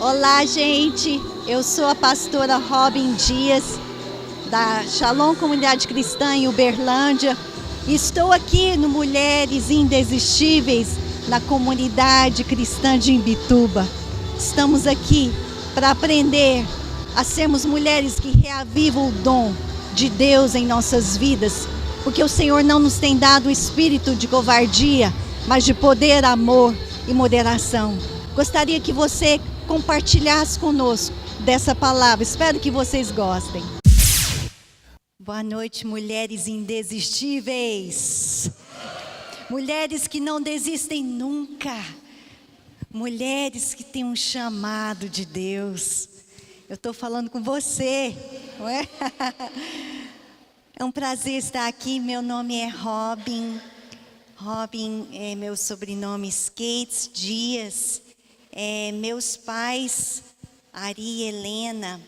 Olá, gente. Eu sou a pastora Robin Dias, da Shalom Comunidade Cristã em Uberlândia. Estou aqui no Mulheres Indesistíveis, na comunidade cristã de Imbituba. Estamos aqui para aprender a sermos mulheres que reavivam o dom de Deus em nossas vidas, porque o Senhor não nos tem dado o espírito de covardia, mas de poder, amor e moderação. Gostaria que você compartilhasse conosco dessa palavra. Espero que vocês gostem. Boa noite, mulheres indesistíveis. Mulheres que não desistem nunca. Mulheres que têm um chamado de Deus. Eu estou falando com você, não é? É um prazer estar aqui. Meu nome é Robin. Robin é meu sobrenome, Skates Dias. Meus pais, Ari e Helena,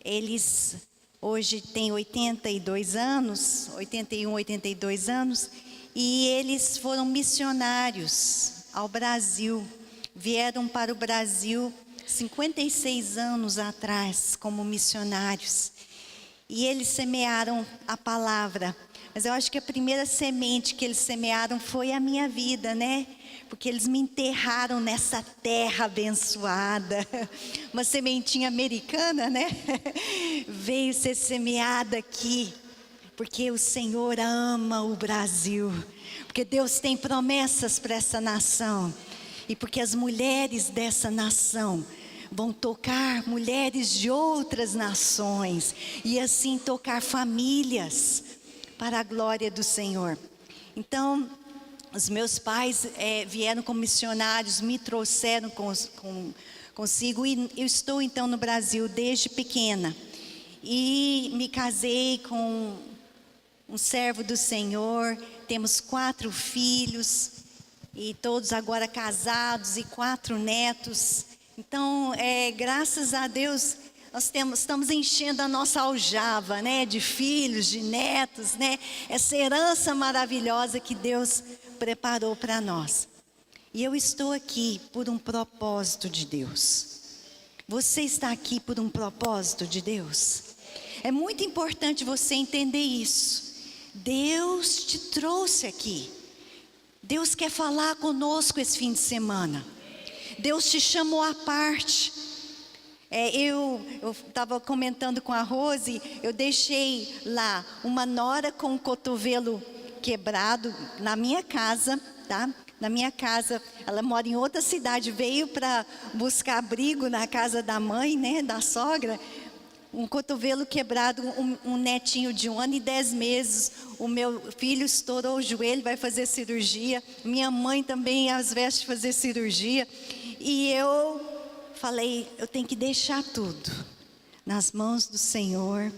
eles hoje têm 82 anos, 81, 82 anos, e eles foram missionários ao Brasil. Vieram para o Brasil 56 anos atrás como missionários. E eles semearam a palavra. Mas eu acho que a primeira semente que eles semearam foi a minha vida, né? Porque eles me enterraram nessa terra abençoada. Uma sementinha americana, né? Veio ser semeada aqui. Porque o Senhor ama o Brasil. Porque Deus tem promessas para essa nação. E porque as mulheres dessa nação vão tocar mulheres de outras nações. E assim tocar famílias para a glória do Senhor. Então, os meus pais vieram como missionários, me trouxeram consigo. E eu estou então no Brasil desde pequena. E me casei com um servo do Senhor. Temos 4 filhos. E todos agora casados e 4 netos. Então, graças a Deus, nós estamos enchendo a nossa aljava, né? De filhos, de netos, né? Essa herança maravilhosa que Deus preparou para nós. E eu estou aqui por um propósito de Deus. Você está aqui por um propósito de Deus? É muito importante você entender isso. Deus te trouxe aqui. Deus quer falar conosco esse fim de semana. Deus te chamou à parte. Eu estava comentando com a Rose, eu deixei lá uma nora com o cotovelo quebrado na minha casa, tá? Na minha casa, ela mora em outra cidade, veio para buscar abrigo na casa da mãe, né, da sogra. Um cotovelo quebrado, um netinho de 1 ano e 10 meses. O meu filho estourou o joelho, vai fazer cirurgia. Minha mãe também, às vezes, fazer cirurgia. E eu falei, eu tenho que deixar tudo nas mãos do Senhor.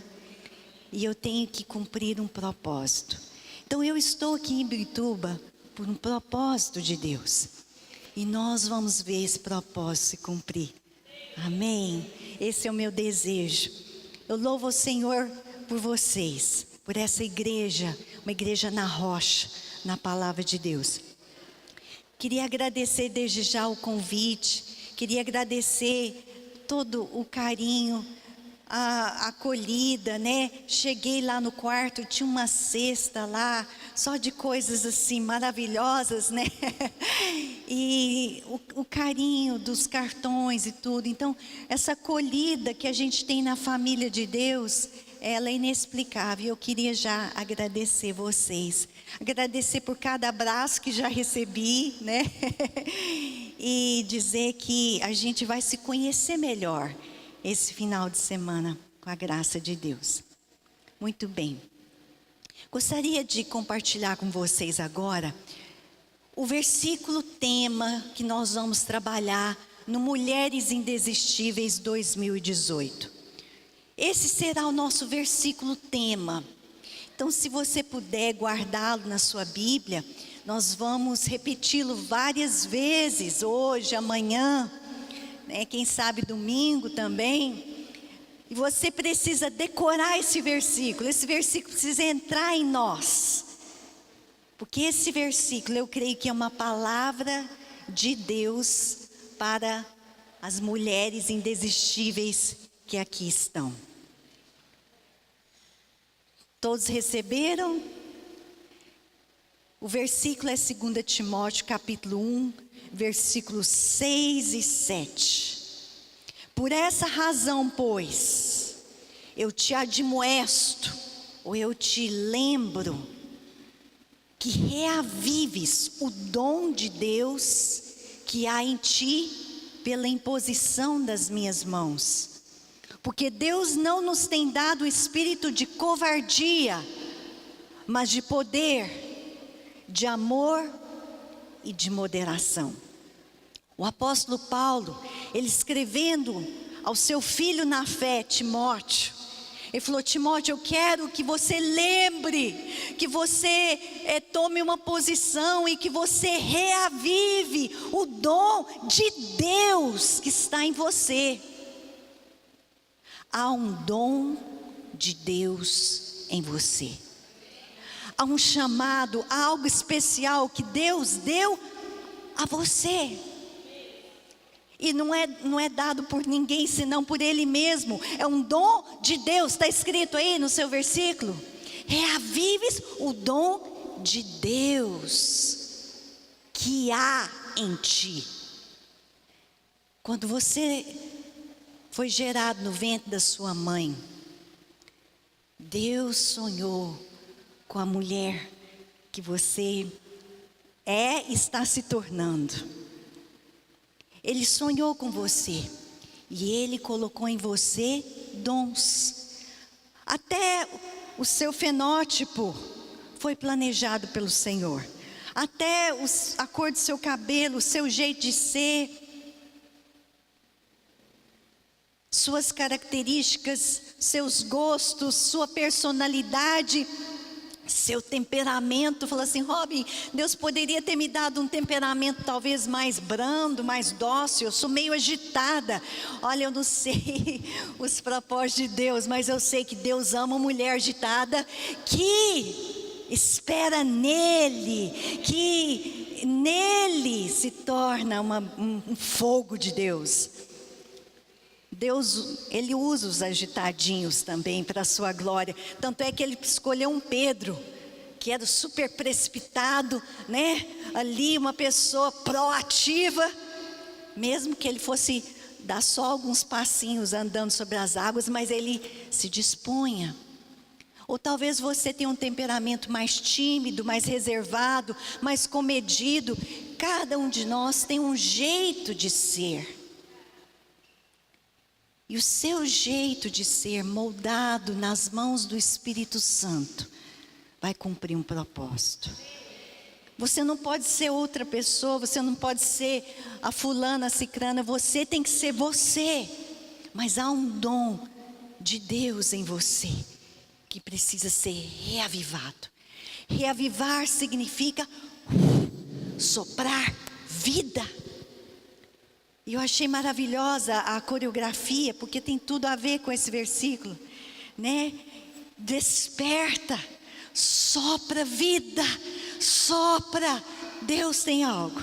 E eu tenho que cumprir um propósito. Então eu estou aqui em Imbituba por um propósito de Deus. E nós vamos ver esse propósito se cumprir. Amém? Esse é o meu desejo. Eu louvo o Senhor por vocês, por essa igreja, uma igreja na rocha, na palavra de Deus. Queria agradecer desde já o convite, queria agradecer todo o carinho, a acolhida, né? Cheguei lá no quarto, tinha uma cesta lá, só de coisas assim maravilhosas, né? E o carinho dos cartões e tudo. Então, essa acolhida que a gente tem na família de Deus, ela é inexplicável. Eu queria já agradecer vocês. Agradecer por cada abraço que já recebi, né? E dizer que a gente vai se conhecer melhor esse final de semana, com a graça de Deus. Muito bem. Gostaria de compartilhar com vocês agora o versículo tema que nós vamos trabalhar no Mulheres Indesistíveis 2018. Esse será o nosso versículo tema. Então, se você puder guardá-lo na sua Bíblia, nós vamos repeti-lo várias vezes, hoje, amanhã, né? Quem sabe domingo também. E você precisa decorar esse versículo precisa entrar em nós. Porque esse versículo, eu creio que é uma palavra de Deus para as mulheres indesistíveis que aqui estão. Todos receberam? O versículo é 2 Timóteo capítulo 1, versículos 6 e 7. Por essa razão, pois, eu te admoesto, ou eu te lembro, que reavives o dom de Deus que há em ti pela imposição das minhas mãos. Porque Deus não nos tem dado o espírito de covardia, mas de poder, de amor e de moderação. O apóstolo Paulo, ele escrevendo ao seu filho na fé, Timóteo, ele falou: Timóteo, eu quero que você lembre, que você tome uma posição e que você reavive o dom de Deus que está em você. Há um dom de Deus em você. Há um chamado, há algo especial que Deus deu a você. E não é dado por ninguém, senão por Ele mesmo. É um dom de Deus. Está escrito aí no seu versículo: reavives o dom de Deus que há em ti. Quando você foi gerado no ventre da sua mãe, Deus sonhou com a mulher que você e está se tornando. Ele sonhou com você e Ele colocou em você dons. Até o seu fenótipo foi planejado pelo Senhor. Até a cor do seu cabelo, o seu jeito de ser, suas características, seus gostos, sua personalidade, seu temperamento. Fala assim: Robin, Deus poderia ter me dado um temperamento talvez mais brando, mais dócil. Eu sou meio agitada. Olha, eu não sei os propósitos de Deus, mas eu sei que Deus ama uma mulher agitada que espera nele, que nele se torna um fogo de Deus. Deus, Ele usa os agitadinhos também para a sua glória. Tanto é que Ele escolheu um Pedro, que era super precipitado, né? Ali uma pessoa proativa, mesmo que ele fosse dar só alguns passinhos andando sobre as águas, mas ele se dispunha. Ou talvez você tenha um temperamento mais tímido, mais reservado, mais comedido. Cada um de nós tem um jeito de ser. E o seu jeito de ser, moldado nas mãos do Espírito Santo, vai cumprir um propósito. Você não pode ser outra pessoa, você não pode ser a fulana, a cicrana, você tem que ser você. Mas há um dom de Deus em você, que precisa ser reavivado. Reavivar significa soprar vida. E eu achei maravilhosa a coreografia, porque tem tudo a ver com esse versículo, né? Desperta, sopra vida, sopra. Deus tem algo.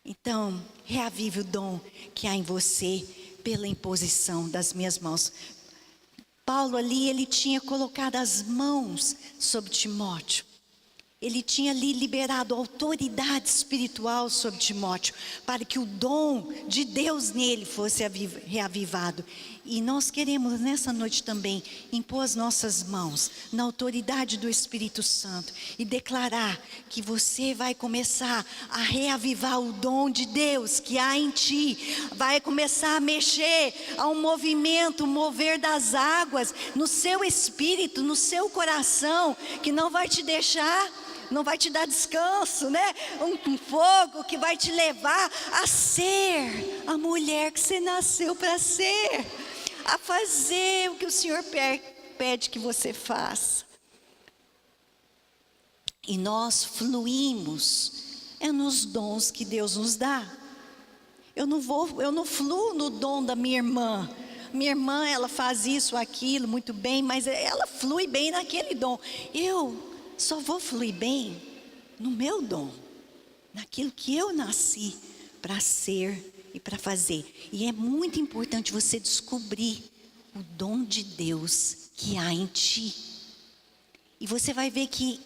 Então, reavive o dom que há em você pela imposição das minhas mãos. Paulo ali, ele tinha colocado as mãos sobre Timóteo. Ele tinha ali liberado autoridade espiritual sobre Timóteo, para que o dom de Deus nele fosse reavivado. E nós queremos nessa noite também impor as nossas mãos na autoridade do Espírito Santo e declarar que você vai começar a reavivar o dom de Deus que há em ti. Vai começar a mexer, a um movimento, um mover das águas no seu espírito, no seu coração, que não vai te deixar, não vai te dar descanso, né? Um fogo que vai te levar a ser a mulher que você nasceu para ser, a fazer o que o Senhor pede que você faça. E nós fluímos nos dons que Deus nos dá. Eu não fluo no dom da minha irmã. Minha irmã, ela faz isso, aquilo, muito bem, mas ela flui bem naquele dom. Eu só vou fluir bem no meu dom, naquilo que eu nasci para ser e para fazer. E é muito importante você descobrir o dom de Deus que há em ti. E você vai ver que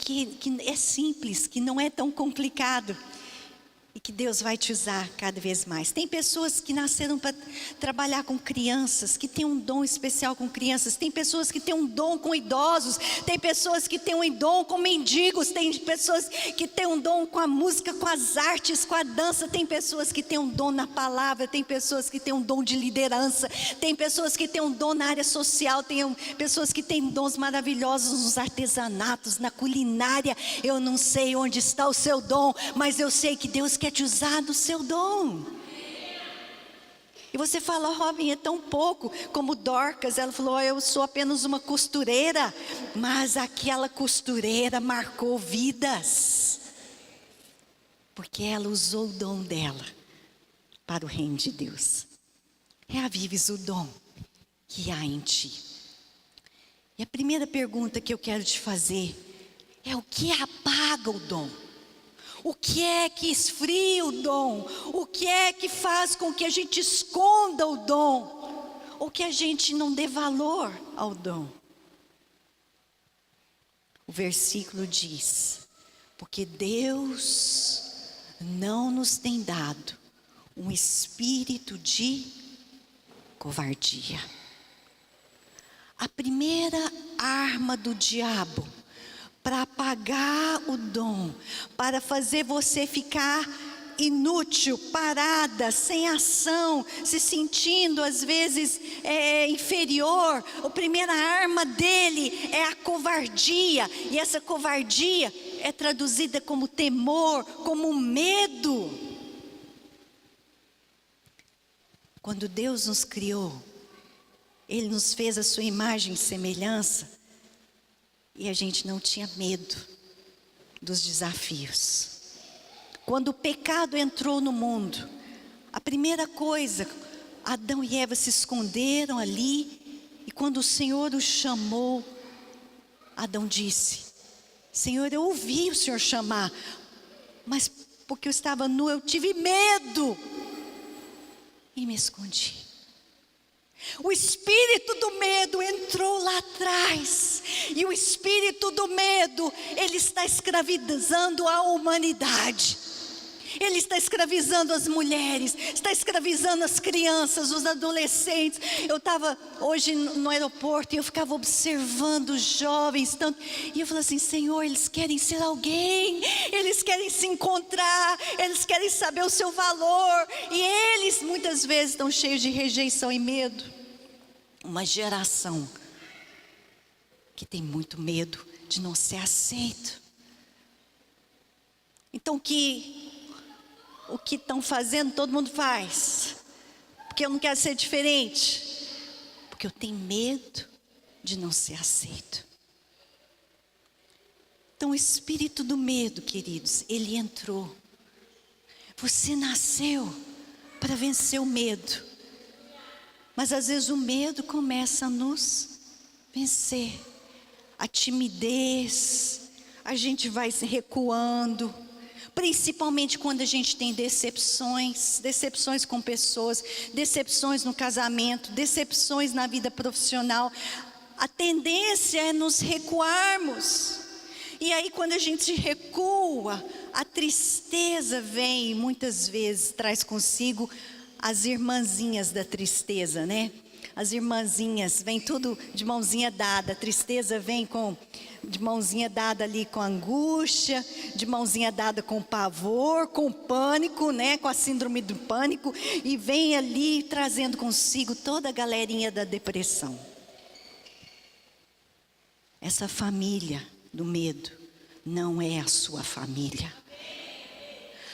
é simples, que não é tão complicado. E que Deus vai te usar cada vez mais. Tem pessoas que nasceram para trabalhar com crianças, que têm um dom especial com crianças. Tem pessoas que têm um dom com idosos. Tem pessoas que têm um dom com mendigos. Tem pessoas que têm um dom com a música, com as artes, com a dança. Tem pessoas que têm um dom na palavra. Tem pessoas que têm um dom de liderança. Tem pessoas que têm um dom na área social. Tem pessoas que têm dons maravilhosos nos artesanatos, na culinária. Eu não sei onde está o seu dom, mas eu sei que Deus quer te usar do seu dom. E você fala, Robin, é tão pouco. Como Dorcas, ela falou, eu sou apenas uma costureira. Mas aquela costureira marcou vidas. Porque ela usou o dom dela para o reino de Deus. Reavives o dom que há em ti. E a primeira pergunta que eu quero te fazer é: o que apaga o dom? O que é que esfria o dom? O que é que faz com que a gente esconda o dom? Ou que a gente não dê valor ao dom? O versículo diz: porque Deus não nos tem dado um espírito de covardia. A primeira arma do diabo para apagar o dom, para fazer você ficar inútil, parada, sem ação, se sentindo às vezes inferior. A primeira arma dele é a covardia, e essa covardia é traduzida como temor, como medo. Quando Deus nos criou, Ele nos fez a sua imagem e semelhança, e a gente não tinha medo dos desafios. Quando o pecado entrou no mundo, a primeira coisa, Adão e Eva se esconderam ali, e quando o Senhor os chamou, Adão disse: Senhor, eu ouvi o Senhor chamar, mas porque eu estava nu, eu tive medo e me escondi. O espírito do medo entrou lá atrás, e o espírito do medo, ele está escravizando a humanidade. Ele está escravizando as mulheres, está escravizando as crianças, os adolescentes. Eu estava hoje no aeroporto e eu ficava observando os jovens tanto, e eu falei assim: Senhor, eles querem ser alguém, eles querem se encontrar, eles querem saber o seu valor, e eles muitas vezes estão cheios de rejeição e medo. Uma geração que tem muito medo de não ser aceito. Então o que estão fazendo, todo mundo faz. Porque eu não quero ser diferente. Porque eu tenho medo de não ser aceito. Então o espírito do medo, queridos, ele entrou. Você nasceu para vencer o medo. Mas às vezes o medo começa a nos vencer. A timidez, a gente vai se recuando. Principalmente quando a gente tem decepções com pessoas, decepções no casamento, decepções na vida profissional. A tendência é nos recuarmos. E aí quando a gente recua, a tristeza vem e muitas vezes traz consigo as irmãzinhas da tristeza, né? As irmãzinhas, vem tudo de mãozinha dada. A tristeza vem de mãozinha dada ali com a angústia, de mãozinha dada com o pavor, com o pânico, né? Com a síndrome do pânico, e vem ali trazendo consigo toda a galerinha da depressão. Essa família do medo não é a sua família.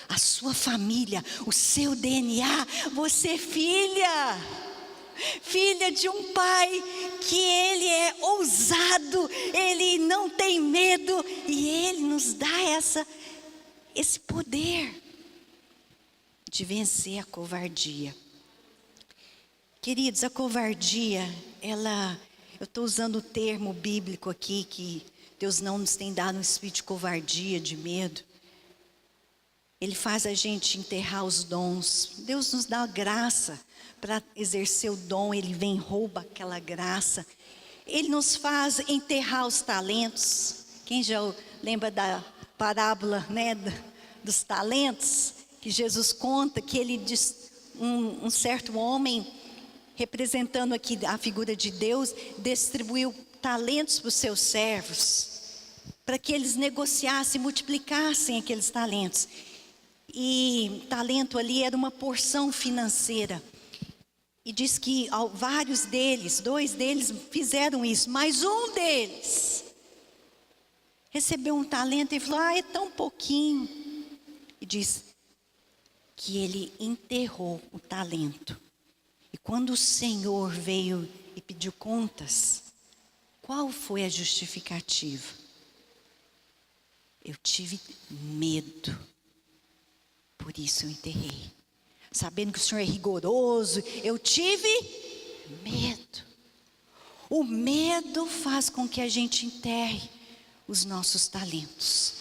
A sua família, o seu DNA, você é filha de um pai que ele é ousado, ele não tem medo, e ele nos dá esse poder de vencer a covardia. Queridos, a covardia, eu estou usando o termo bíblico aqui, que Deus não nos tem dado um espírito de covardia, de medo. Ele faz a gente enterrar os dons. Deus nos dá a graça para exercer o dom. Ele vem e rouba aquela graça. Ele nos faz enterrar os talentos. Quem já lembra da parábola, né, dos talentos? Que Jesus conta que ele diz, um certo homem, representando aqui a figura de Deus, distribuiu talentos para os seus servos, para que eles negociassem, multiplicassem aqueles talentos. E talento ali era uma porção financeira. E diz que vários deles, 2 deles fizeram isso, mas um deles recebeu um talento e falou: é tão pouquinho. E diz que ele enterrou o talento. E quando o Senhor veio e pediu contas, qual foi a justificativa? Eu tive medo, por isso eu enterrei. Sabendo que o Senhor é rigoroso, eu tive medo. O medo faz com que a gente enterre os nossos talentos.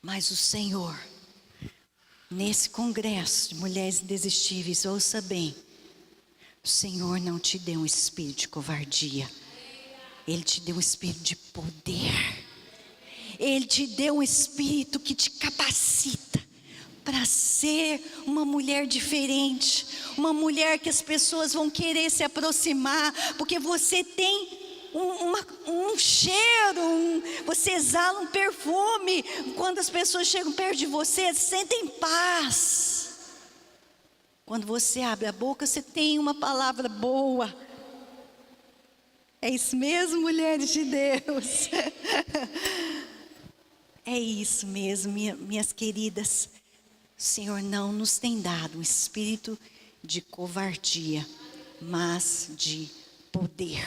Mas o Senhor, nesse congresso de mulheres indesistíveis, ouça bem, o Senhor não te deu um espírito de covardia. Ele te deu um espírito de poder. Ele te deu um espírito que te capacita para ser uma mulher diferente, uma mulher que as pessoas vão querer se aproximar, porque você tem um cheiro, você exala um perfume. Quando as pessoas chegam perto de você, sentem paz. Quando você abre a boca, você tem uma palavra boa. É isso mesmo, mulheres de Deus? É isso mesmo, minhas queridas. O Senhor não nos tem dado um espírito de covardia, mas de poder.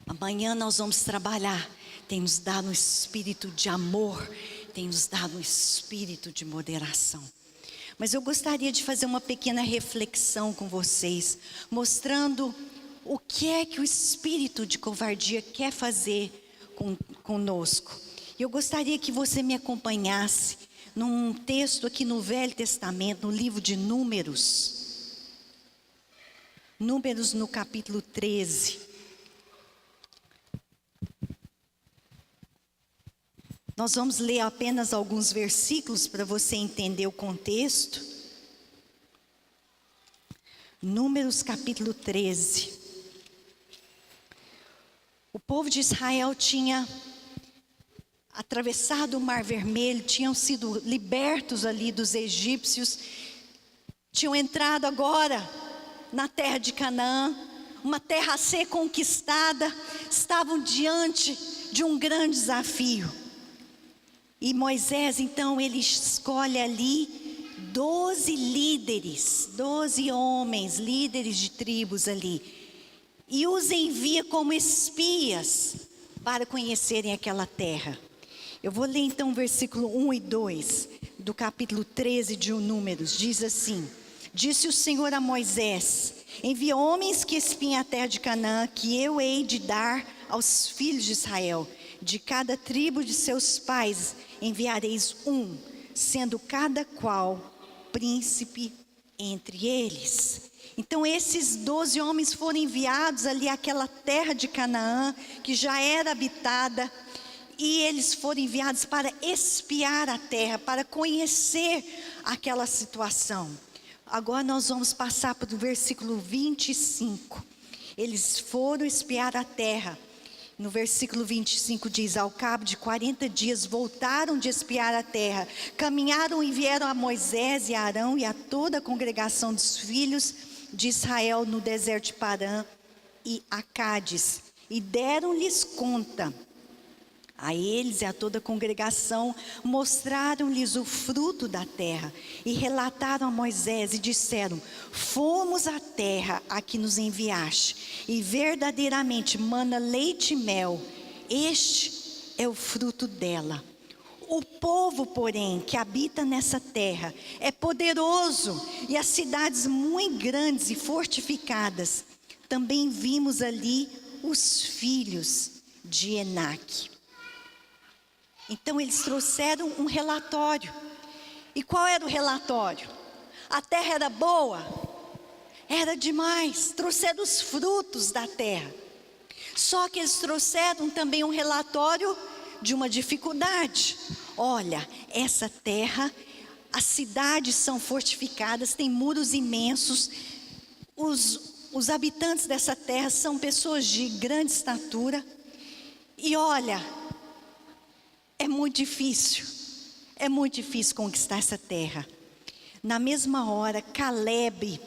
Amanhã nós vamos trabalhar. Tem nos dado um espírito de amor, tem nos dado um espírito de moderação. Mas eu gostaria de fazer uma pequena reflexão com vocês, mostrando o que é que o espírito de covardia quer fazer conosco. Eu gostaria que você me acompanhasse num texto aqui no Velho Testamento, no livro de Números. Números no capítulo 13. Nós vamos ler apenas alguns versículos para você entender o contexto. Números capítulo 13. O povo de Israel tinha atravessado o Mar Vermelho, tinham sido libertos ali dos egípcios, tinham entrado agora na terra de Canaã, uma terra a ser conquistada, estavam diante de um grande desafio. E Moisés, então, ele escolhe ali 12 líderes, 12 homens, líderes de tribos ali, e os envia como espias para conhecerem aquela terra. Eu vou ler então o versículo 1 e 2 do capítulo 13 de Números. Diz assim: disse o Senhor a Moisés: envia homens que espiem a terra de Canaã, que eu hei de dar aos filhos de Israel. De cada tribo de seus pais enviareis um, sendo cada qual príncipe entre eles. Então esses 12 homens foram enviados ali àquela terra de Canaã, que já era habitada. E eles foram enviados para espiar a terra, para conhecer aquela situação. Agora nós vamos passar para o versículo 25. Eles foram espiar a terra. No versículo 25 diz: ao cabo de 40 dias voltaram de espiar a terra. Caminharam e vieram a Moisés e a Arão e a toda a congregação dos filhos de Israel no deserto de Parã e a Cádiz. E deram-lhes conta. A eles e a toda a congregação mostraram-lhes o fruto da terra e relataram a Moisés e disseram: fomos à terra a que nos enviaste, e verdadeiramente mana leite e mel, este é o fruto dela. O povo, porém, que habita nessa terra é poderoso, e as cidades muito grandes e fortificadas. Também vimos ali os filhos de Enaque. Então eles trouxeram um relatório. E qual era o relatório? A terra era boa? Era demais. Trouxeram os frutos da terra. Só que eles trouxeram também um relatório de uma dificuldade. Olha, essa terra, as cidades são fortificadas, tem muros imensos. Os habitantes dessa terra são pessoas de grande estatura. E olha, é muito difícil conquistar essa terra. Na mesma hora, Caleb,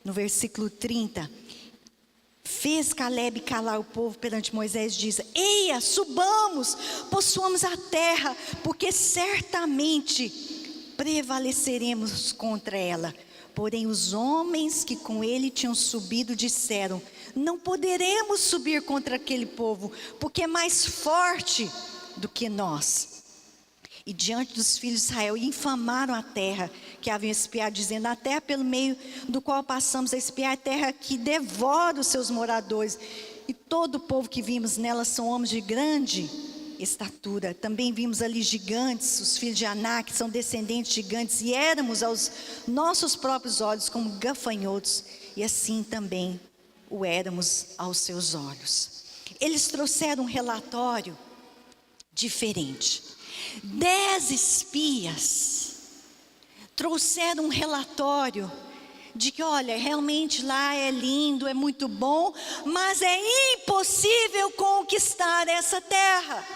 no versículo 30, fez Caleb calar o povo perante Moisés, diz: eia, subamos, possuamos a terra, porque certamente prevaleceremos contra ela. Porém os homens que com ele tinham subido disseram: não poderemos subir contra aquele povo, porque é mais forte do que nós. E diante dos filhos de Israel infamaram a terra que haviam espiado, dizendo: a terra pelo meio do qual passamos a espiar, a terra que devora os seus moradores, e todo o povo que vimos nela são homens de grande estatura. Também vimos ali gigantes, os filhos de Anak, que são descendentes de gigantes, e éramos aos nossos próprios olhos como gafanhotos, e assim também o éramos aos seus olhos. Eles trouxeram um relatório diferente. 10 espias trouxeram um relatório de que, olha, realmente lá é lindo, é muito bom, mas é impossível conquistar essa terra.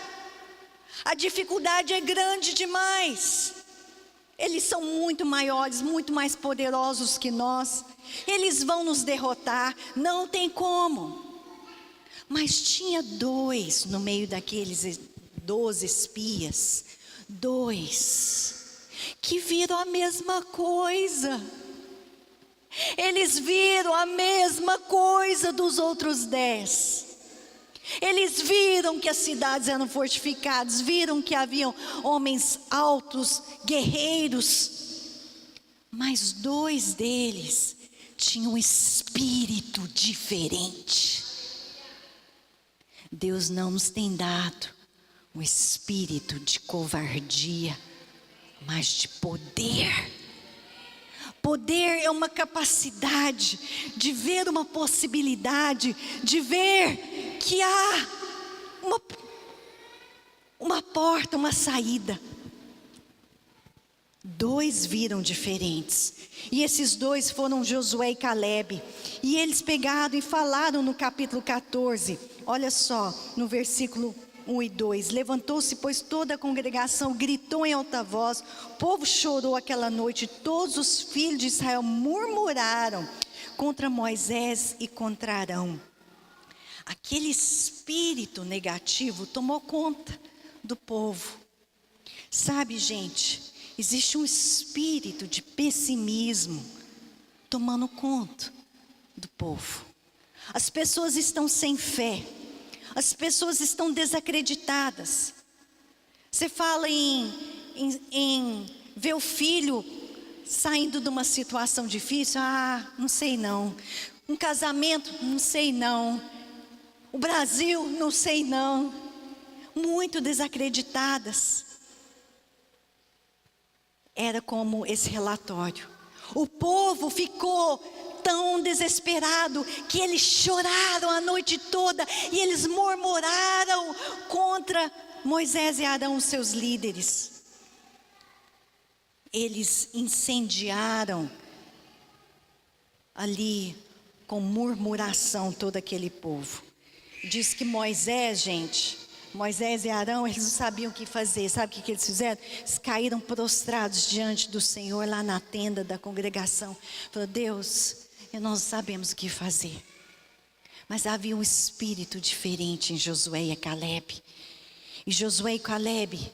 A dificuldade é grande demais. Eles são muito maiores, muito mais poderosos que nós. Eles vão nos derrotar, não tem como. Mas tinha 2 no meio daqueles 12 espias, 2 que viram a mesma coisa. Eles viram a mesma coisa dos outros 10. Eles viram que as cidades eram fortificadas, viram que haviam homens altos, guerreiros. Mas 2 deles tinham um espírito diferente. Deus não nos tem dado um espírito de covardia, mas de poder. Poder é uma capacidade de ver uma possibilidade, de ver que há uma porta, uma saída. 2 viram diferentes, e esses 2 foram Josué e Caleb, e eles pegaram e falaram no capítulo 14, olha só, no versículo 1 e 2, levantou-se pois toda a congregação, gritou em alta voz, o povo chorou aquela noite, todos os filhos de Israel murmuraram contra Moisés e contra Arão. Aquele espírito negativo tomou conta do povo. Sabe, gente, existe um espírito de pessimismo tomando conta do povo. As pessoas estão sem fé. As pessoas estão desacreditadas. Você fala em ver o filho saindo de uma situação difícil. Ah, não sei não. Um casamento, não sei não. O Brasil, não sei não. Muito desacreditadas. Era como esse relatório. O povo ficou tão desesperado que eles choraram a noite toda e eles murmuraram contra Moisés e Arão, seus líderes. Eles incendiaram ali com murmuração todo aquele povo. Diz que Moisés, gente, Moisés e Arão, eles não sabiam o que fazer. Sabe o que eles fizeram? Eles caíram prostrados diante do Senhor lá na tenda da congregação. Falaram: Deus, nós não sabemos o que fazer. Mas havia um espírito diferente em Josué e Caleb. E Josué e Caleb,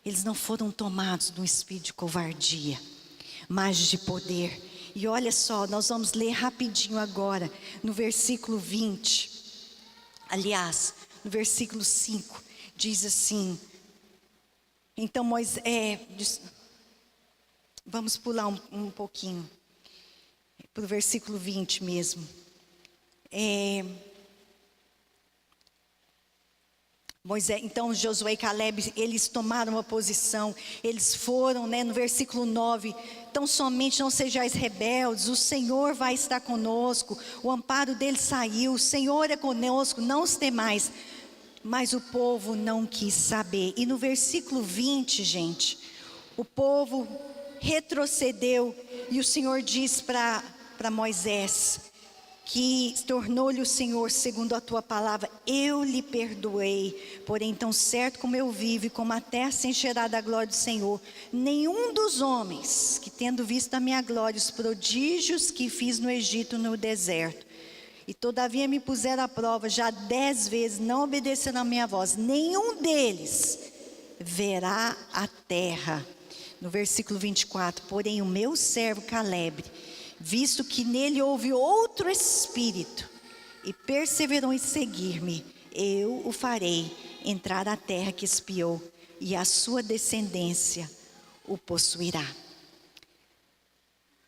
eles não foram tomados de um espírito de covardia, mas de poder. E olha só, nós vamos ler rapidinho agora, no versículo 20. Aliás, no versículo 5, diz assim. Então Moisés, vamos pular um pouquinho, para o versículo 20 mesmo. Moisés, então Josué e Caleb, eles tomaram uma posição, eles foram, no versículo 9, então somente não sejais rebeldes, o Senhor vai estar conosco, o amparo dele saiu, o Senhor é conosco, não os temais. Mas o povo não quis saber. E no versículo 20, gente, o povo retrocedeu e o Senhor diz para Moisés, que tornou-lhe o Senhor segundo a tua palavra: eu lhe perdoei, porém tão certo como eu vivo e como a terra se encherá da glória do Senhor, nenhum dos homens que tendo visto a minha glória, os prodígios que fiz no Egito, no deserto, e todavia me puseram à prova já 10 vezes, não obedeceram a minha voz, nenhum deles verá a terra. No versículo 24, porém o meu servo Caleb, visto que nele houve outro espírito, e perseverou em seguir-me, eu o farei entrar à terra que espiou, e a sua descendência o possuirá.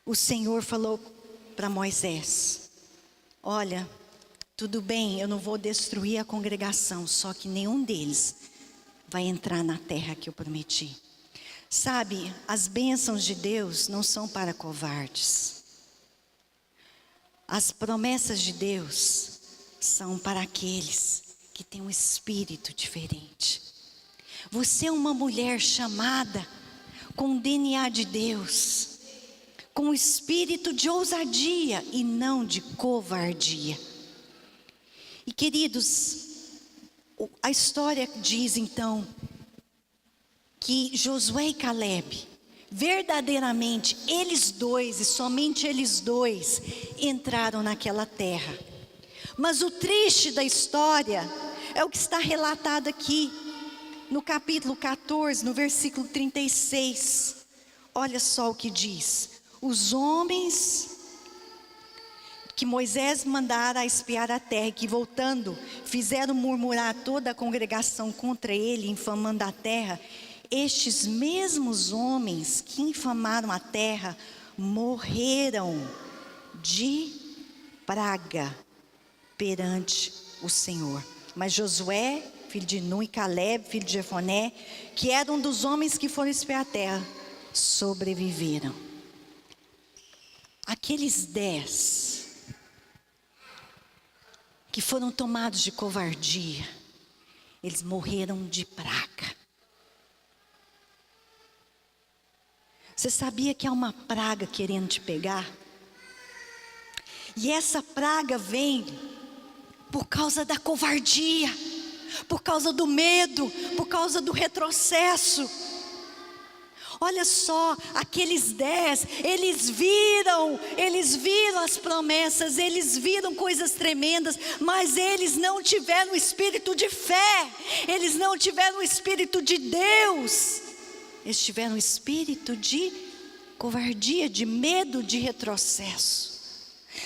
O Senhor falou para Moisés: olha, tudo bem, eu não vou destruir a congregação, só que nenhum deles vai entrar na terra que eu prometi. Sabe, as bênçãos de Deus não são para covardes. As promessas de Deus são para aqueles que têm um espírito diferente. Você é uma mulher chamada com o DNA de Deus, com o espírito de ousadia e não de covardia. E queridos, a história diz então que Josué e Caleb, verdadeiramente eles dois e somente eles dois entraram naquela terra. Mas o triste da história é o que está relatado aqui no capítulo 14, no versículo 36. Olha só o que diz: os homens que Moisés mandara a espiar a terra, que voltando fizeram murmurar toda a congregação contra ele, infamando a terra, estes mesmos homens que infamaram a terra morreram de praga perante o Senhor. Mas Josué, filho de Nun, e Caleb, filho de Jefoné, que eram dos homens que foram espiar a terra, sobreviveram. Aqueles 10 que foram tomados de covardia, eles morreram de praga. Você sabia que há uma praga querendo te pegar? E essa praga vem por causa da covardia, por causa do medo, por causa do retrocesso. Olha só, aqueles 10, eles viram as promessas, eles viram coisas tremendas, mas eles não tiveram o espírito de fé, eles não tiveram o espírito de Deus. Eles tiveram um espírito de covardia, de medo, de retrocesso.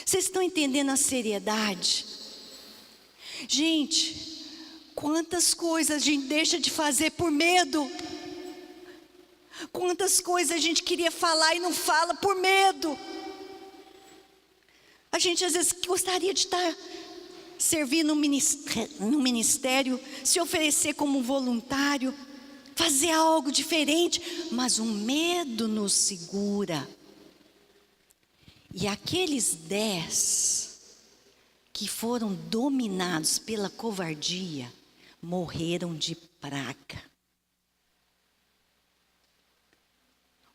Vocês estão entendendo a seriedade? Gente, quantas coisas a gente deixa de fazer por medo. Quantas coisas a gente queria falar e não fala por medo. A gente às vezes gostaria de estar servindo no ministério, se oferecer como voluntário, fazer algo diferente, mas o medo nos segura. E aqueles 10 que foram dominados pela covardia, morreram de praga.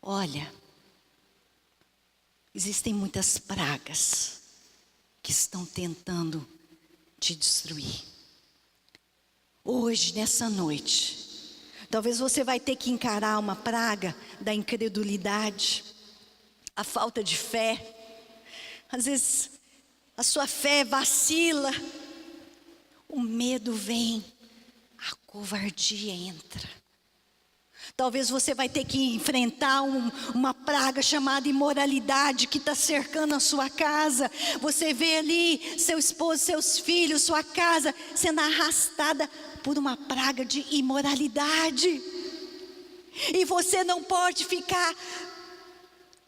Olha, existem muitas pragas que estão tentando te destruir. Hoje, nessa noite, talvez você vai ter que encarar uma praga da incredulidade, a falta de fé. Às vezes a sua fé vacila, o medo vem, a covardia entra. Talvez você vai ter que enfrentar uma praga chamada imoralidade que está cercando a sua casa. Você vê ali seu esposo, seus filhos, sua casa sendo arrastada por uma praga de imoralidade. E você não pode ficar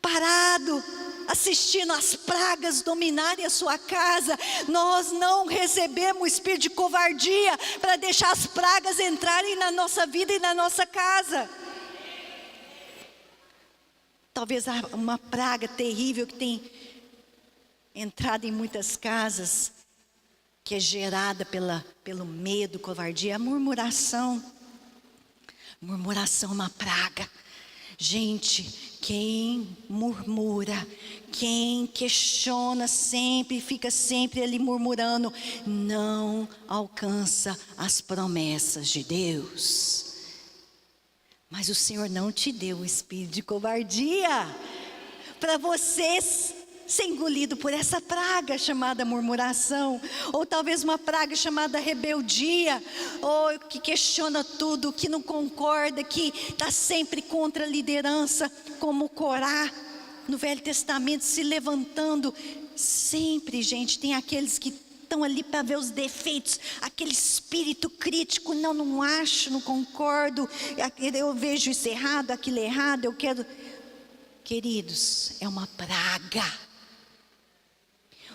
parado, assistindo as pragas dominarem a sua casa. Nós não recebemos o espírito de covardia para deixar as pragas entrarem na nossa vida e na nossa casa. Talvez uma praga terrível que tem entrado em muitas casas, que é gerada pelo medo, covardia, a murmuração. Murmuração é uma praga. Gente, quem murmura, quem questiona sempre, fica sempre ali murmurando, não alcança as promessas de Deus. Mas o Senhor não te deu o espírito de covardia para você ser engolido por essa praga chamada murmuração, ou talvez uma praga chamada rebeldia, ou que questiona tudo, que não concorda, que está sempre contra a liderança, como Corá no Velho Testamento, se levantando. Sempre, gente, tem aqueles que estão ali para ver os defeitos, aquele espírito crítico, não acho, não concordo, eu vejo isso errado, aquilo errado, eu quero. Queridos, é uma praga.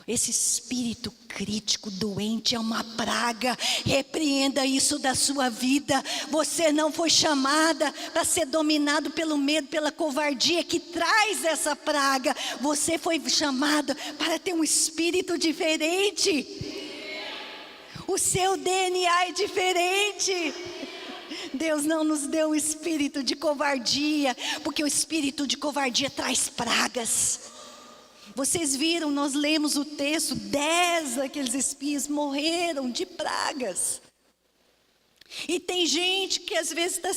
Esse espírito crítico doente é uma praga. Repreenda isso da sua vida. Você não foi chamada para ser dominado pelo medo, pela covardia que traz essa praga. Você foi chamada para ter um espírito diferente. O seu DNA é diferente. Deus não nos deu o espírito de covardia, porque o espírito de covardia traz pragas. Vocês viram, nós lemos o texto, 10 daqueles espias morreram de pragas. E tem gente que às vezes está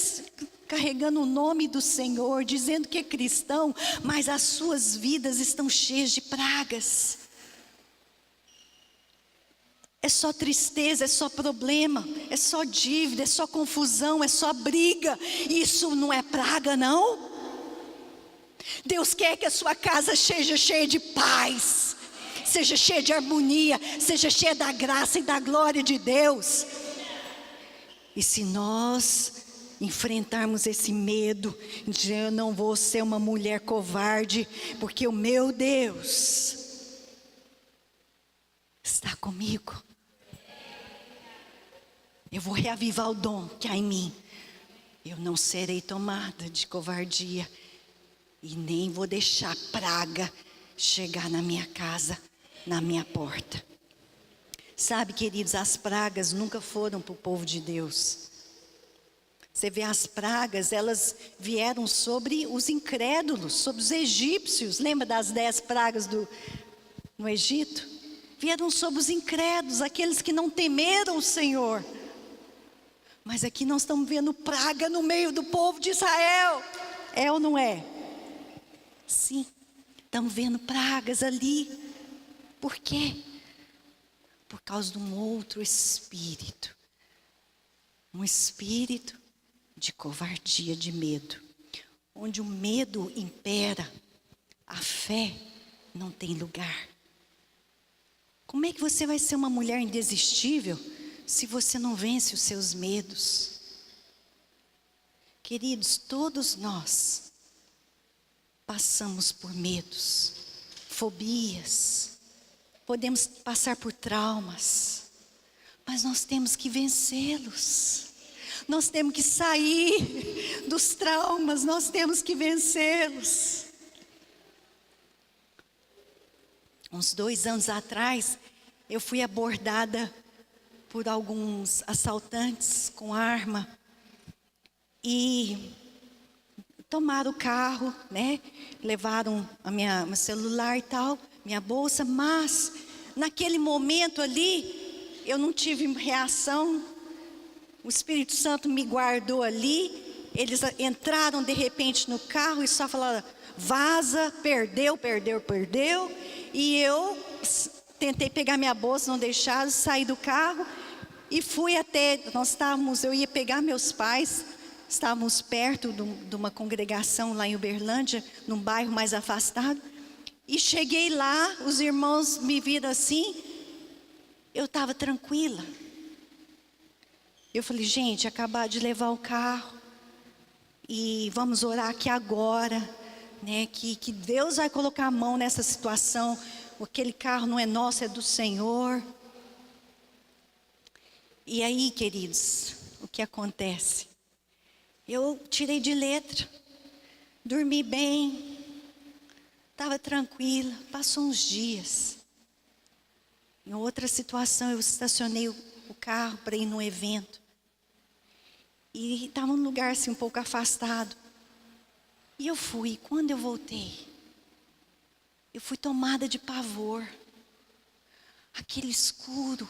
carregando o nome do Senhor, dizendo que é cristão, mas as suas vidas estão cheias de pragas. É só tristeza, é só problema, é só dívida, é só confusão, é só briga. Isso não é praga, não? Deus quer que a sua casa seja cheia de paz, seja cheia de harmonia, seja cheia da graça e da glória de Deus. E se nós enfrentarmos esse medo, de eu não vou ser uma mulher covarde, porque o meu Deus está comigo. Eu vou reavivar o dom que há em mim. Eu não serei tomada de covardia. E nem vou deixar praga chegar na minha casa, na minha porta. Sabe, queridos, as pragas nunca foram para o povo de Deus. Você vê as pragas, elas vieram sobre os incrédulos, sobre os egípcios. Lembra das 10 pragas no Egito? Vieram sobre os incrédulos, aqueles que não temeram o Senhor. Mas aqui nós estamos vendo praga no meio do povo de Israel. É ou não é? Sim, estamos vendo pragas ali. Por quê? Por causa de um outro espírito. Um espírito de covardia, de medo. Onde o medo impera, a fé não tem lugar. Como é que você vai ser uma mulher indesistível se você não vence os seus medos? Queridos, todos nós passamos por medos, fobias, podemos passar por traumas, mas nós temos que vencê-los. Nós temos que sair dos traumas, nós temos que vencê-los. Uns 2 anos atrás, eu fui abordada por alguns assaltantes com arma e tomaram o carro, né? Levaram meu celular e tal, minha bolsa, mas naquele momento ali, eu não tive reação. O Espírito Santo me guardou ali. Eles entraram de repente no carro e só falaram: vaza, perdeu. E eu tentei pegar minha bolsa, não deixaram, saí do carro e fui até, eu ia pegar meus pais. Estávamos perto de uma congregação lá em Uberlândia, num bairro mais afastado. E cheguei lá, os irmãos me viram assim, eu estava tranquila. Eu falei: gente, acabar de levar o carro, e vamos orar aqui agora. né, que Deus vai colocar a mão nessa situação. Aquele carro não é nosso, é do Senhor. E aí, queridos, o que acontece? Eu tirei de letra, dormi bem, estava tranquila. Passou uns dias. Em outra situação, eu estacionei o carro para ir num evento. E estava num lugar assim um pouco afastado. E eu fui. Quando eu voltei, eu fui tomada de pavor. Aquele escuro,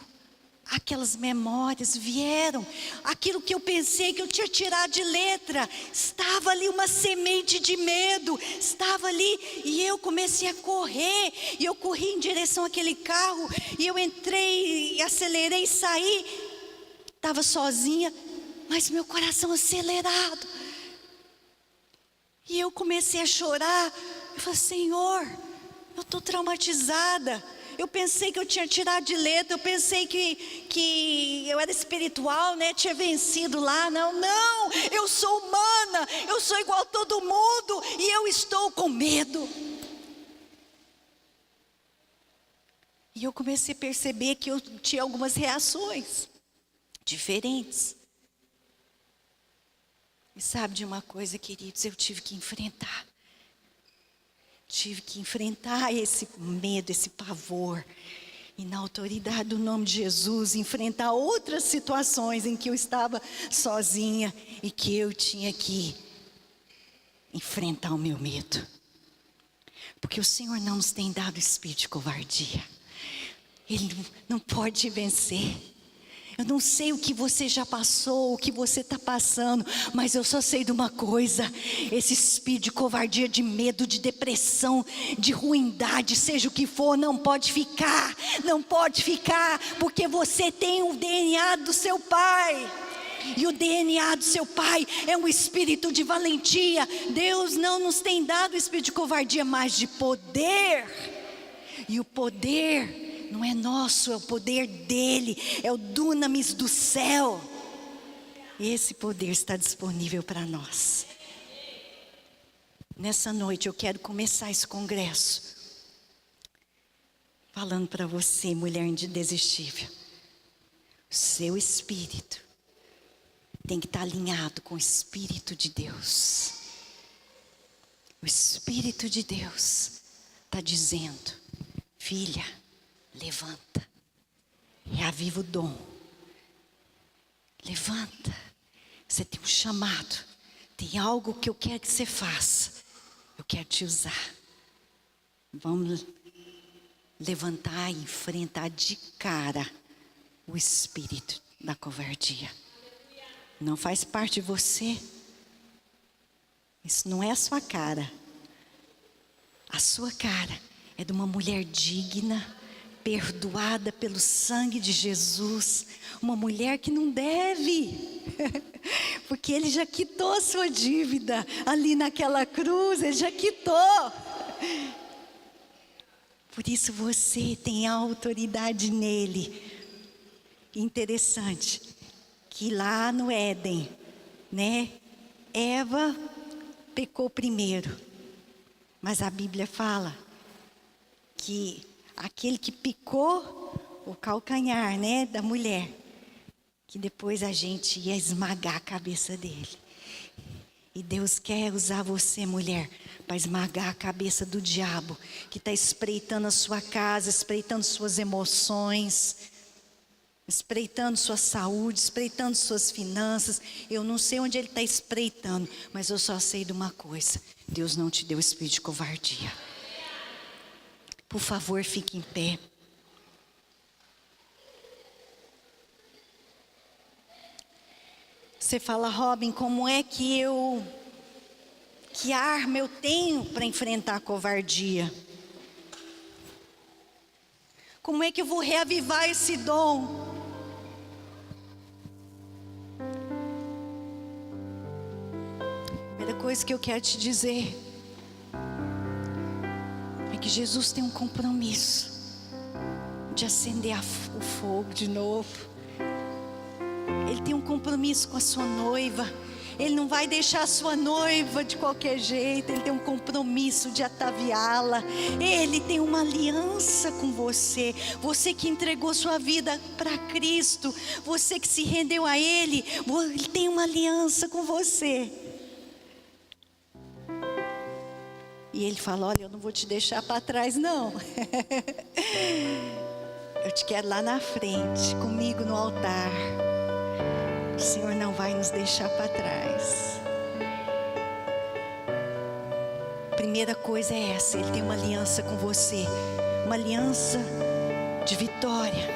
aquelas memórias vieram. Aquilo que eu pensei que eu tinha tirado de letra, estava ali uma semente de medo, estava ali. E eu comecei a correr, e eu corri em direção àquele carro, e eu entrei, acelerei, saí. Estava sozinha, mas meu coração acelerado. E eu comecei a chorar. Eu falei: Senhor, eu estou traumatizada. Eu pensei que eu tinha tirado de letra. Eu pensei que eu era espiritual, né? Tinha vencido lá. Não, eu sou humana. Eu sou igual a todo mundo. E eu estou com medo. E eu comecei a perceber que eu tinha algumas reações diferentes. E sabe de uma coisa, queridos? Eu tive que enfrentar. Tive que enfrentar esse medo, esse pavor. E na autoridade do nome de Jesus, enfrentar outras situações em que eu estava sozinha e que eu tinha que enfrentar o meu medo. Porque o Senhor não nos tem dado espírito de covardia. Ele não pode te vencer. Eu não sei o que você já passou, o que você está passando, mas eu só sei de uma coisa: esse espírito de covardia, de medo, de depressão, de ruindade, seja o que for, não pode ficar, porque você tem o DNA do seu pai. E o DNA do seu pai é um espírito de valentia. Deus não nos tem dado o espírito de covardia, mas de poder. E o poder não é nosso, é o poder dele, é o dunamis do céu. Esse poder está disponível para nós. Nessa noite eu quero começar esse congresso falando para você, mulher indesistível: o seu espírito tem que estar alinhado com o Espírito de Deus. O Espírito de Deus está dizendo: filha, levanta, reaviva o dom. Levanta, você tem um chamado, tem algo que eu quero que você faça. Eu quero te usar. Vamos levantar e enfrentar de cara o espírito da covardia. Não faz parte de você. Isso não é a sua cara. A sua cara é de uma mulher digna, perdoada pelo sangue de Jesus, uma mulher que não deve, porque Ele já quitou a sua dívida, ali naquela cruz, Ele já quitou. Por isso você tem autoridade nele. Interessante, que lá no Éden, né, Eva pecou primeiro, mas a Bíblia fala que aquele que picou o calcanhar, né, da mulher, que depois a gente ia esmagar a cabeça dele. E Deus quer usar você, mulher, para esmagar a cabeça do diabo, que está espreitando a sua casa, espreitando suas emoções, espreitando sua saúde, espreitando suas finanças. Eu não sei onde ele está espreitando, mas eu só sei de uma coisa: Deus não te deu espírito de covardia. Por favor, fique em pé. Você fala: Robin, como é que arma eu tenho para enfrentar a covardia? Como é que eu vou reavivar esse dom? A primeira coisa que eu quero te dizer é que Jesus tem um compromisso de acender o fogo de novo. Ele tem um compromisso com a sua noiva. Ele não vai deixar a sua noiva de qualquer jeito. Ele tem um compromisso de ataviá-la. Ele tem uma aliança com você. Você que entregou sua vida para Cristo, você que se rendeu a Ele, Ele tem uma aliança com você. E Ele fala: olha, eu não vou te deixar para trás não. Eu te quero lá na frente, comigo no altar. O Senhor não vai nos deixar para trás. Primeira coisa é essa: Ele tem uma aliança com você. Uma aliança de vitória,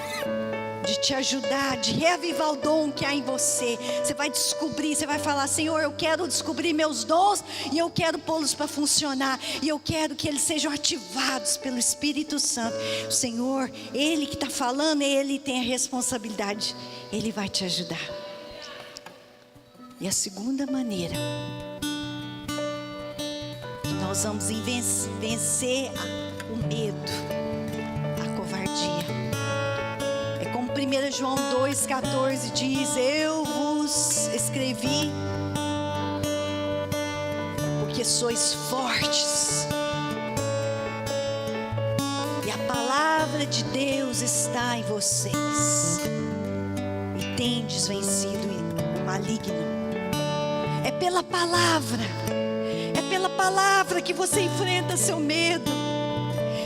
de te ajudar, de reavivar o dom que há em você. Você vai descobrir, você vai falar: Senhor, eu quero descobrir meus dons e eu quero pô-los para funcionar. E eu quero que eles sejam ativados pelo Espírito Santo. O Senhor, Ele que está falando, Ele tem a responsabilidade. Ele vai te ajudar. E a segunda maneira que nós vamos vencer o medo, a covardia, é como 1 João 2,14 diz: eu vos escrevi porque sois fortes e a palavra de Deus está em vocês e tendes vencido o maligno. É pela palavra que você enfrenta seu medo.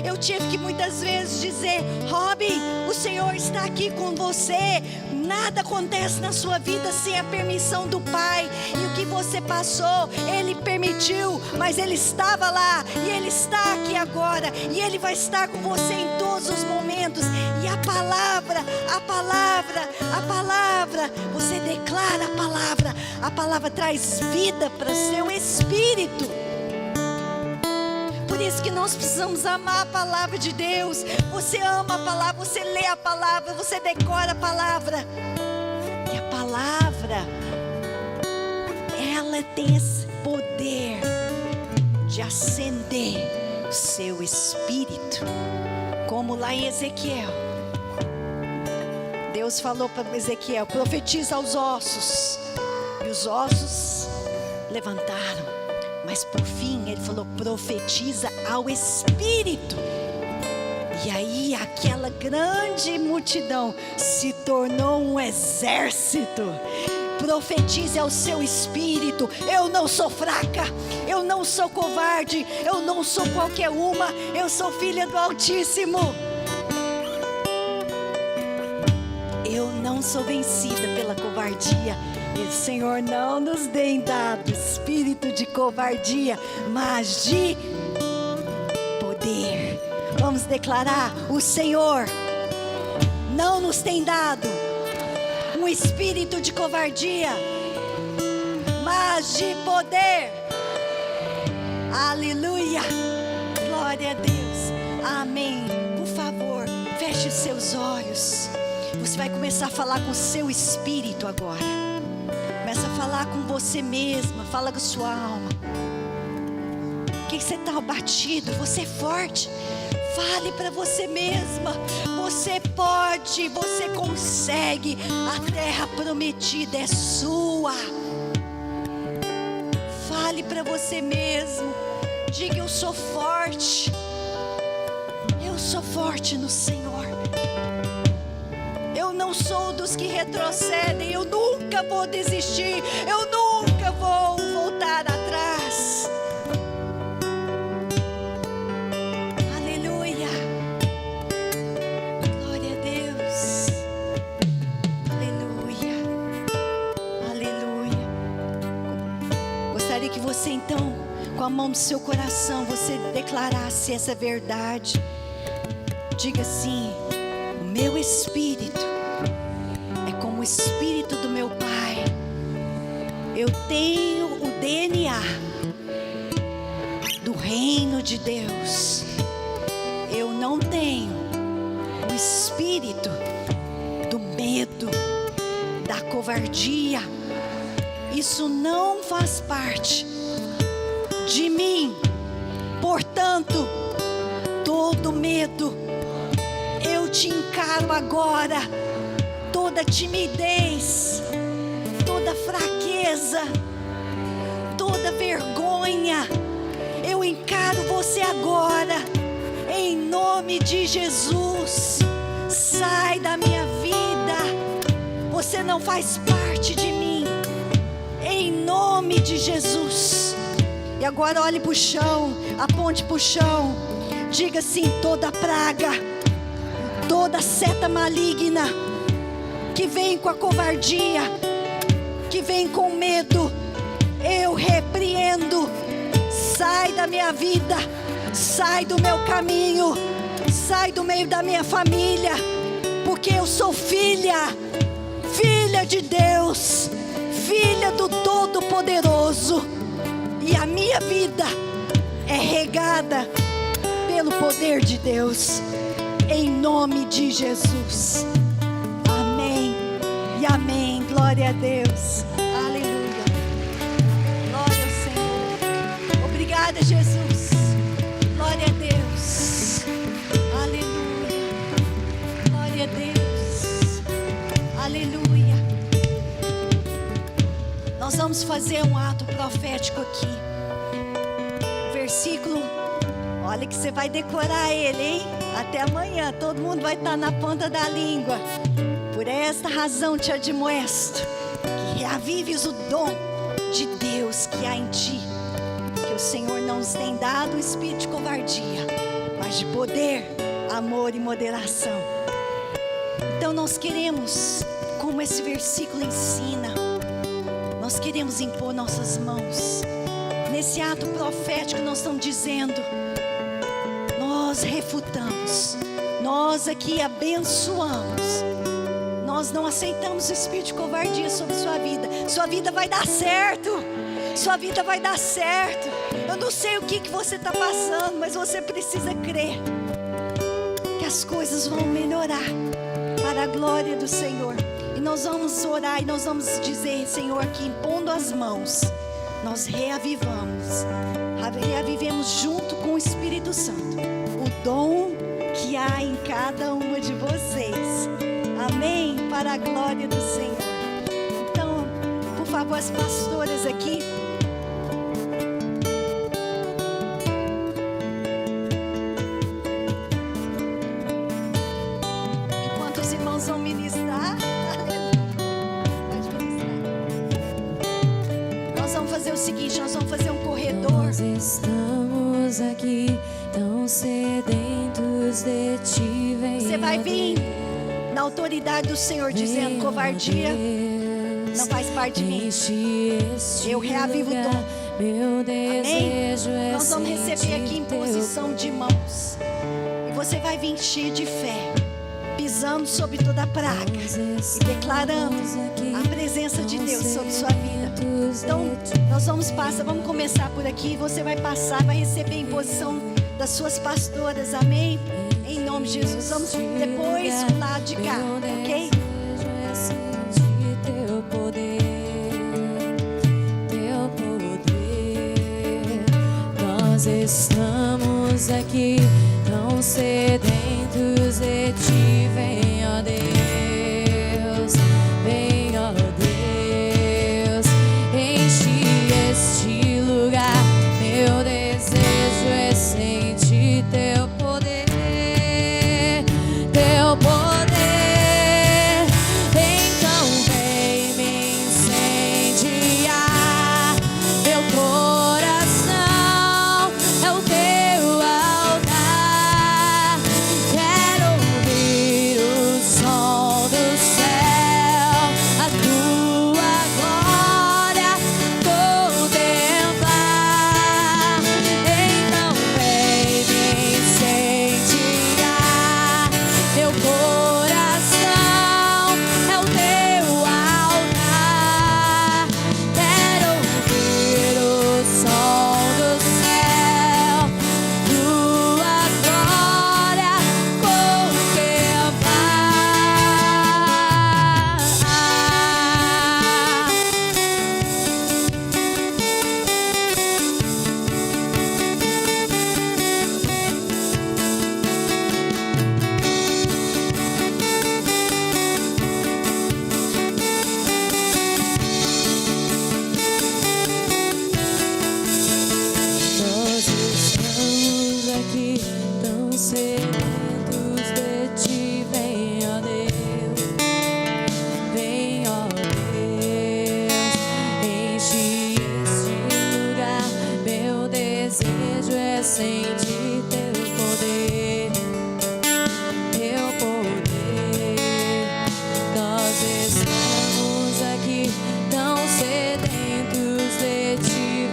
Eu tive que muitas vezes dizer: Robin, o Senhor está aqui com você. Nada acontece na sua vida sem a permissão do Pai. E o que você passou, Ele permitiu, mas Ele estava lá e Ele está aqui agora. E Ele vai estar com você em todos os momentos. E a palavra, você declara a palavra traz vida para o seu espírito. Por isso que nós precisamos amar a palavra de Deus. Você ama a palavra, você lê a palavra, você decora a palavra. E a palavra, ela tem esse poder de acender o seu espírito. Como lá em Ezequiel, Deus falou para Ezequiel: profetiza aos ossos. E os ossos levantaram. Mas por fim Ele falou: profetiza ao Espírito. E aí aquela grande multidão se tornou um exército. Profetize ao seu espírito: eu não sou fraca, eu não sou covarde, eu não sou qualquer uma, eu sou filha do Altíssimo. Eu não sou vencida pela covardia. E o Senhor não nos tem dado espírito de covardia, mas de poder. Vamos declarar: o Senhor não nos tem dado um espírito de covardia, mas de poder. Aleluia, glória a Deus, amém. Por favor, feche os seus olhos. Você vai começar a falar com o seu espírito agora. Começa a falar com você mesma, fala com sua alma. O que você está abatido? Você é forte. Fale para você mesma: você pode, você consegue. A terra prometida é sua. Fale para você mesmo. Diga: eu sou forte. Eu sou forte no Senhor. Eu não sou dos que retrocedem. Eu nunca vou desistir. Eu nunca vou voltar atrás. Aleluia. Glória a Deus. Aleluia. Aleluia. Gostaria que você então, com a mão no seu coração, você declarasse essa verdade. Diga assim: o meu espírito é como o espírito do meu Pai. Eu tenho o DNA do reino de Deus. Eu não tenho o espírito do medo, da covardia. Isso não faz parte de mim. Portanto, todo medo, eu te encaro agora. Toda timidez, toda fraqueza, toda vergonha. Eu encaro você agora, em nome de Jesus. Sai da minha vida, você não faz parte de mim, em nome de Jesus. E agora olhe para o chão, aponte para o chão, diga assim: toda praga, toda seta maligna que vem com a covardia, que vem com medo, eu repreendo. Sai da minha vida, sai do meu caminho, sai do meio da minha família, porque eu sou filha de Deus, filha do Todo-Poderoso, e a minha vida é regada pelo poder de Deus, em nome de Jesus. Amém e amém. Glória a Deus. Aleluia. Glória ao Senhor. Obrigada, Jesus. Glória a Deus. Aleluia. Glória a Deus. Aleluia. Nós vamos fazer um ato profético aqui. O versículo, olha que você vai decorar ele, hein? Até amanhã, todo mundo vai estar na ponta da língua. Por esta razão te admoesto, que reavives o dom de Deus que há em ti, que o Senhor não nos tem dado o espírito de covardia, mas de poder, amor e moderação. Então nós queremos, como esse versículo ensina, nós queremos impor nossas mãos. Nesse ato profético nós estamos dizendo, nós refutamos, nós aqui abençoamos. Nós não aceitamos o espírito de covardia sobre sua vida. Sua vida vai dar certo. Sua vida vai dar certo. Eu não sei o que você está passando, mas você precisa crer que as coisas vão melhorar para a glória do Senhor. E nós vamos orar e nós vamos dizer, Senhor, que impondo as mãos, nós reavivemos junto com o Espírito Santo o dom que há em cada uma de vocês. Amém? Para a glória do Senhor. Então, por favor, as pastoras aqui. Enquanto os irmãos vão ministrar, pode ministrar. Nós vamos fazer o seguinte, nós vamos fazer um corredor. Nós estamos aqui tão sedentos de ti, vem. Você vai vir na autoridade do Senhor, dizendo: covardia não faz parte de mim. Eu reavivo o dom. Amém? Nós vamos receber aqui em posição de mãos. E você vai vir cheio de fé, pisando sobre toda a praga e declarando a presença de Deus sobre sua vida. Então, nós vamos começar por aqui. Você vai passar, vai receber em posição das suas pastoras. Amém? Em nome de Jesus. Vamos depois do lado de cá, ok? Teu poder, nós estamos aqui tão sedentos de ti, vem, ó Deus, vem, ó Deus, enche este lugar. Meu desejo é sentir teu poder, teu poder. Então vem me incendiar. Meu coração é o teu altar. Quero ouvir o som desejo é sentir teu poder, teu poder. Nós estamos aqui tão sedentos de ti.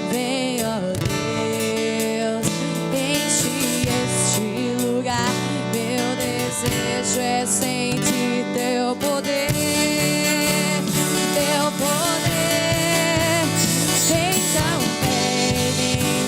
Vem, ó Deus, enche este lugar. Meu desejo é sentir teu poder, teu poder. Então vem em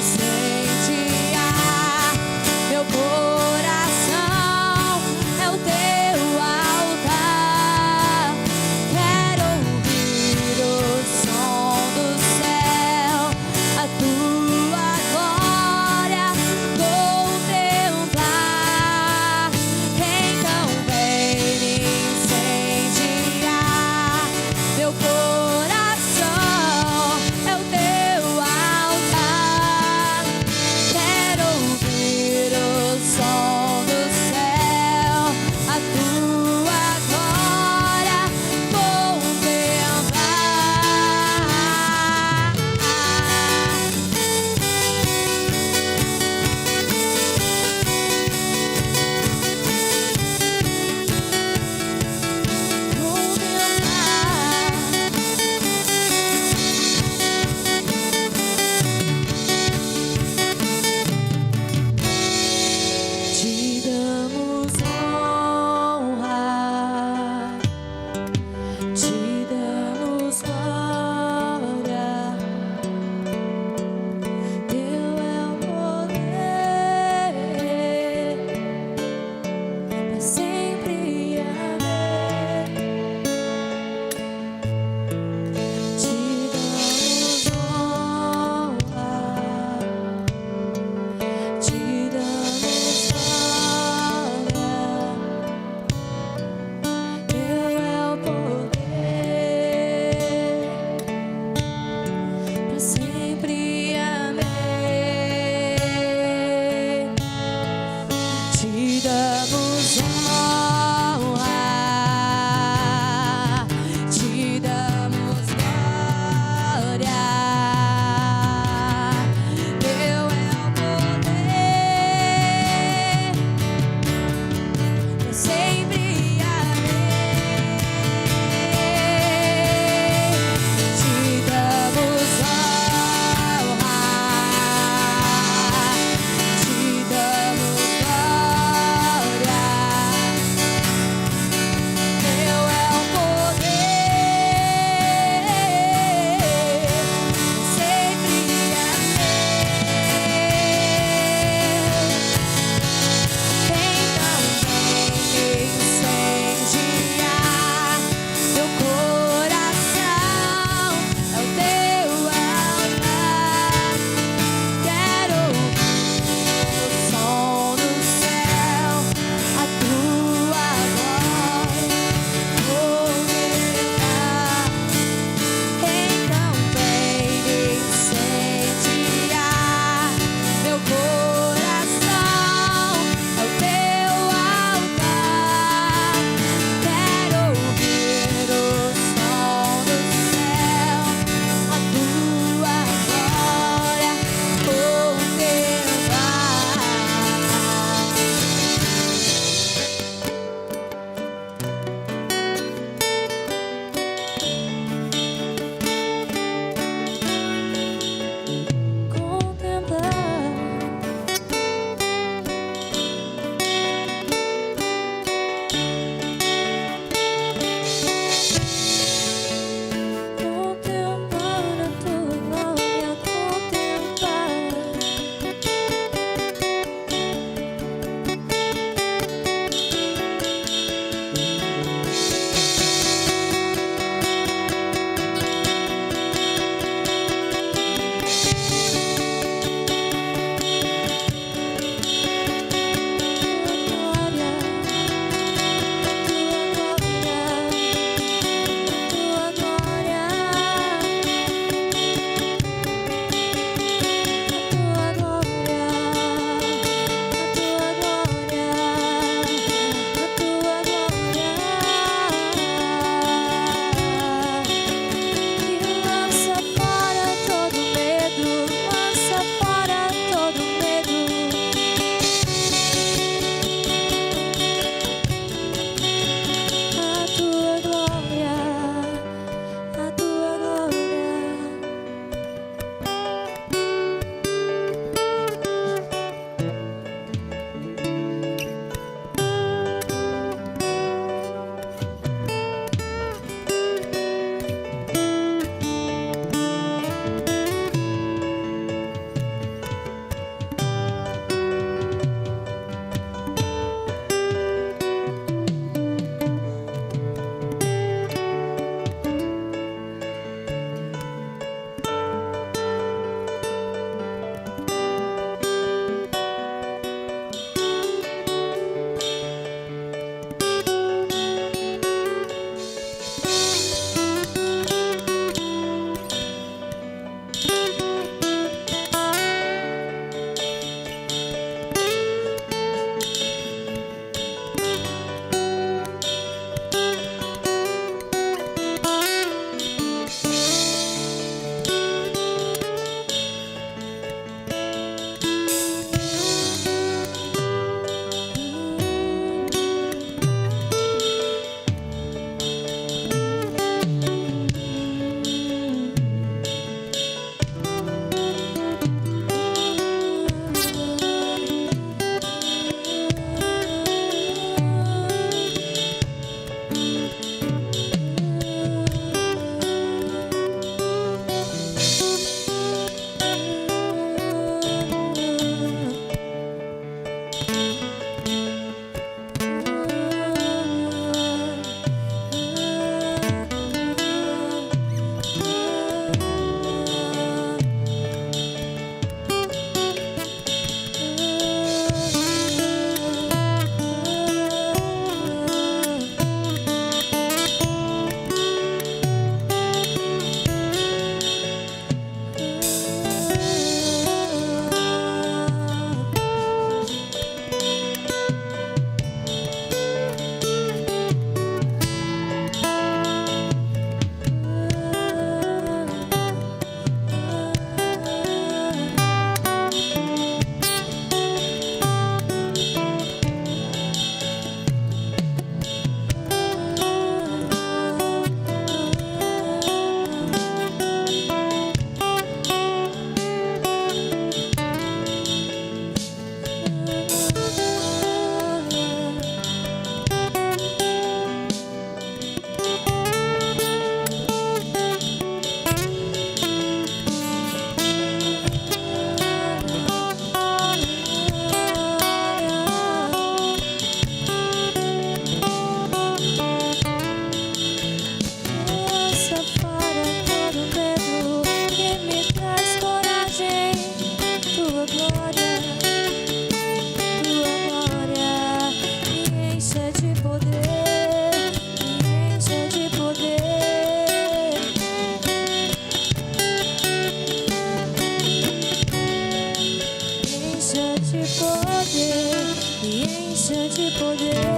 poder.